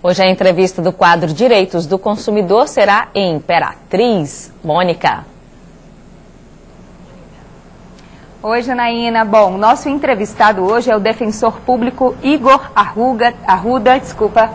Hoje a entrevista do quadro Direitos do Consumidor será em Imperatriz. Mônica. Oi, Janaína. Bom, nosso entrevistado hoje é o defensor público Igor Arruda.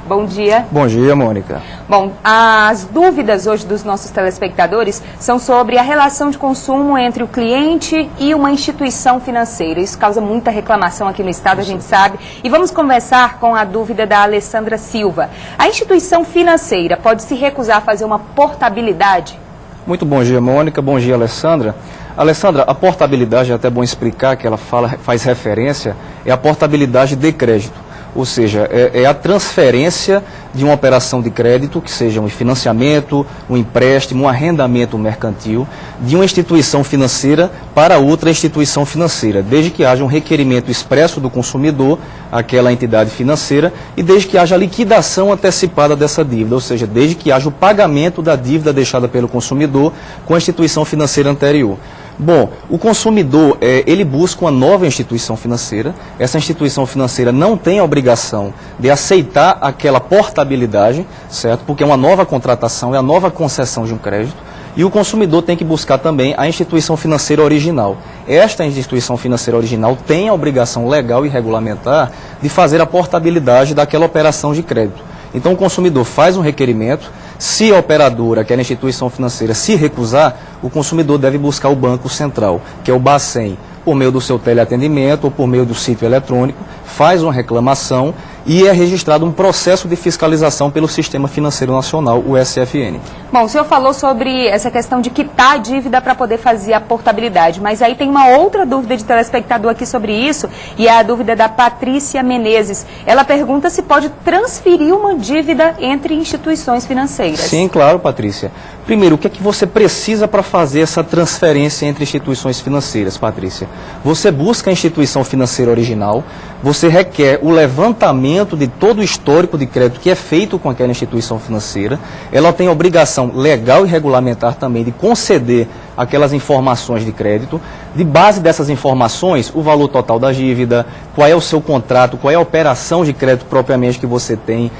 Bom dia. Bom dia, Mônica. Bom, as dúvidas hoje dos nossos telespectadores são sobre a relação de consumo entre o cliente e uma instituição financeira. Isso causa muita reclamação aqui no estado, a gente sabe. E vamos conversar com a dúvida da Alessandra Silva. A instituição financeira pode se recusar a fazer uma portabilidade? Muito bom dia, Mônica. Bom dia, Alessandra. Alessandra, a portabilidade, é até bom explicar que ela faz referência, é a portabilidade de crédito. Ou seja, é a transferência de uma operação de crédito, que seja um financiamento, um empréstimo, um arrendamento mercantil, de uma instituição financeira para outra instituição financeira, desde que haja um requerimento expresso do consumidor àquela entidade financeira e desde que haja liquidação antecipada dessa dívida, ou seja, desde que haja o pagamento da dívida deixada pelo consumidor com a instituição financeira anterior. Bom, o consumidor, ele busca uma nova instituição financeira. Essa instituição financeira não tem a obrigação de aceitar aquela portabilidade, certo? Porque é uma nova contratação, é a nova concessão de um crédito. E o consumidor tem que buscar também a instituição financeira original. Esta instituição financeira original tem a obrigação legal e regulamentar de fazer a portabilidade daquela operação de crédito. Então o consumidor faz um requerimento, se a operadora, aquela instituição financeira, se recusar, o consumidor deve buscar o Banco Central, que é o Bacen, por meio do seu teleatendimento ou por meio do sítio eletrônico, faz uma reclamação e é registrado um processo de fiscalização pelo Sistema Financeiro Nacional, o SFN. Bom, o senhor falou sobre essa questão de quitar a dívida para poder fazer a portabilidade, mas aí tem uma outra dúvida de telespectador aqui sobre isso, e é a dúvida da Patrícia Menezes. Ela pergunta se pode transferir uma dívida entre instituições financeiras. Sim, claro, Patrícia. Primeiro, o que é que você precisa para fazer essa transferência entre instituições financeiras, Patrícia? Você busca a instituição financeira original, você requer o levantamento de todo o histórico de crédito que é feito com aquela instituição financeira, ela tem a obrigação legal e regulamentar também de conceder aquelas informações de crédito. De base dessas informações, o valor total da dívida, qual é o seu contrato, qual é a operação de crédito propriamente que você tem,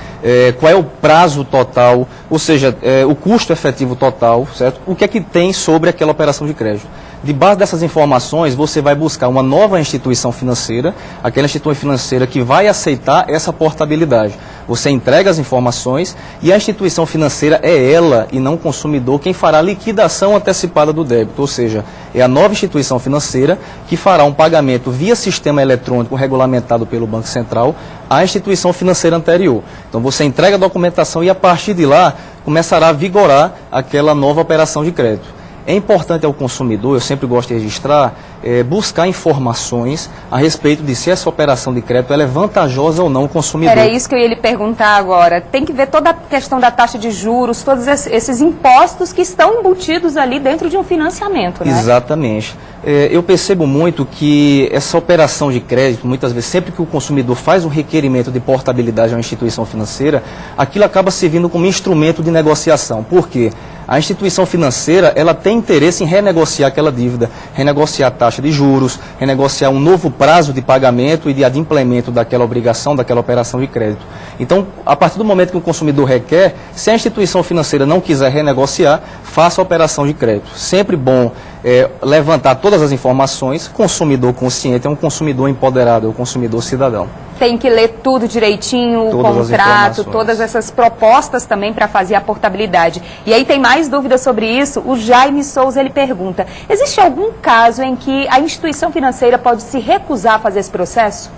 qual é o prazo total, ou seja, o custo efetivo total, certo? O que é que tem sobre aquela operação de crédito. De base dessas informações, você vai buscar uma nova instituição financeira, aquela instituição financeira que vai aceitar essa portabilidade. Você entrega as informações e a instituição financeira é ela, e não o consumidor, quem fará a liquidação antecipada do débito. Ou seja, é a nova instituição financeira que fará um pagamento via sistema eletrônico regulamentado pelo Banco Central à instituição financeira anterior. Então você entrega a documentação e a partir de lá começará a vigorar aquela nova operação de crédito. É importante ao consumidor, eu sempre gosto de registrar, buscar informações a respeito de se essa operação de crédito ela é vantajosa ou não ao consumidor. Era isso que eu ia lhe perguntar agora. Tem que ver toda a questão da taxa de juros, todos esses impostos que estão embutidos ali dentro de um financiamento, né? Exatamente. Eu percebo muito que essa operação de crédito, muitas vezes, sempre que o consumidor faz um requerimento de portabilidade a uma instituição financeira, aquilo acaba servindo como instrumento de negociação. Por quê? A instituição financeira, ela tem interesse em renegociar aquela dívida, renegociar a taxa de juros, renegociar um novo prazo de pagamento e de adimplemento daquela obrigação, daquela operação de crédito. Então, a partir do momento que o consumidor requer, se a instituição financeira não quiser renegociar, faça a operação de crédito. Sempre bom levantar todas as informações. Consumidor consciente é um consumidor empoderado, é um consumidor cidadão. Tem que ler tudo direitinho, o contrato, todas essas propostas também para fazer a portabilidade. E aí tem mais dúvidas sobre isso. O Jaime Souza, ele pergunta, existe algum caso em que a instituição financeira pode se recusar a fazer esse processo?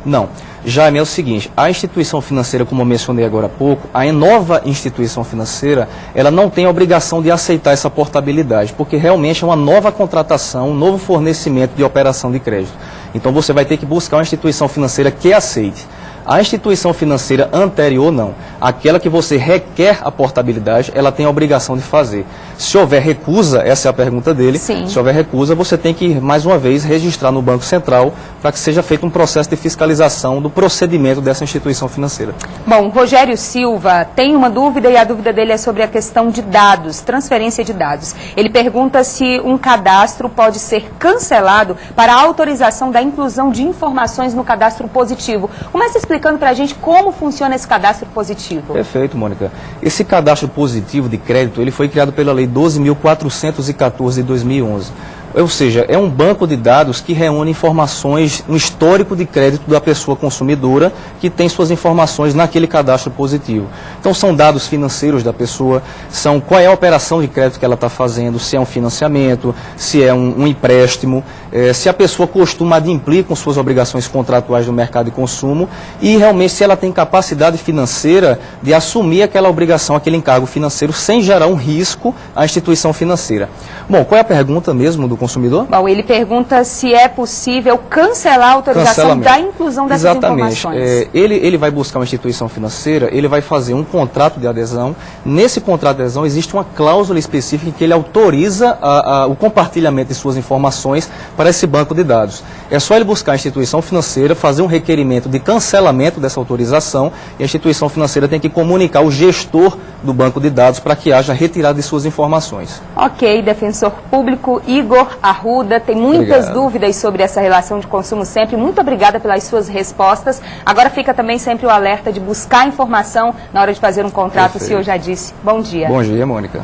Não. Jaime, é o seguinte, a instituição financeira, como eu mencionei agora há pouco, a nova instituição financeira, ela não tem a obrigação de aceitar essa portabilidade, porque realmente é uma nova contratação, um novo fornecimento de operação de crédito. Então você vai ter que buscar uma instituição financeira que aceite. A instituição financeira anterior, não. Aquela que você requer a portabilidade, ela tem a obrigação de fazer. Se houver recusa, essa é a pergunta dele, Sim. Se houver recusa, você tem que, mais uma vez, registrar no Banco Central para que seja feito um processo de fiscalização do procedimento dessa instituição financeira. Bom, Rogério Silva tem uma dúvida e a dúvida dele é sobre a questão de dados, transferência de dados. Ele pergunta se um cadastro pode ser cancelado para a autorização da inclusão de informações no cadastro positivo. Começa explicando para a gente como funciona esse cadastro positivo. Perfeito, Mônica. Esse cadastro positivo de crédito, ele foi criado pela Lei 12.414 de 2011. Ou seja, é um banco de dados que reúne informações, um histórico de crédito da pessoa consumidora que tem suas informações naquele cadastro positivo. Então são dados financeiros da pessoa, são qual é a operação de crédito que ela está fazendo, se é um financiamento, se é um empréstimo, se a pessoa costuma adimplir com suas obrigações contratuais no mercado de consumo e realmente se ela tem capacidade financeira de assumir aquela obrigação, aquele encargo financeiro sem gerar um risco à instituição financeira. Bom, qual é a pergunta mesmo do consumidor? Bom, ele pergunta se é possível cancelar a autorização da inclusão dessas informações. Ele vai buscar uma instituição financeira, ele vai fazer um contrato de adesão. Nesse contrato de adesão existe uma cláusula específica que ele autoriza o compartilhamento de suas informações para esse banco de dados. É só ele buscar a instituição financeira, fazer um requerimento de cancelamento dessa autorização e a instituição financeira tem que comunicar o gestor do banco de dados para que haja retirada de suas informações. Ok, defensor público Igor Arruda, tem muitas dúvidas sobre essa relação de consumo sempre. Muito obrigada pelas suas respostas. Agora fica também sempre o alerta de buscar informação na hora de fazer um contrato, o senhor já disse. Bom dia. Bom dia, Mônica.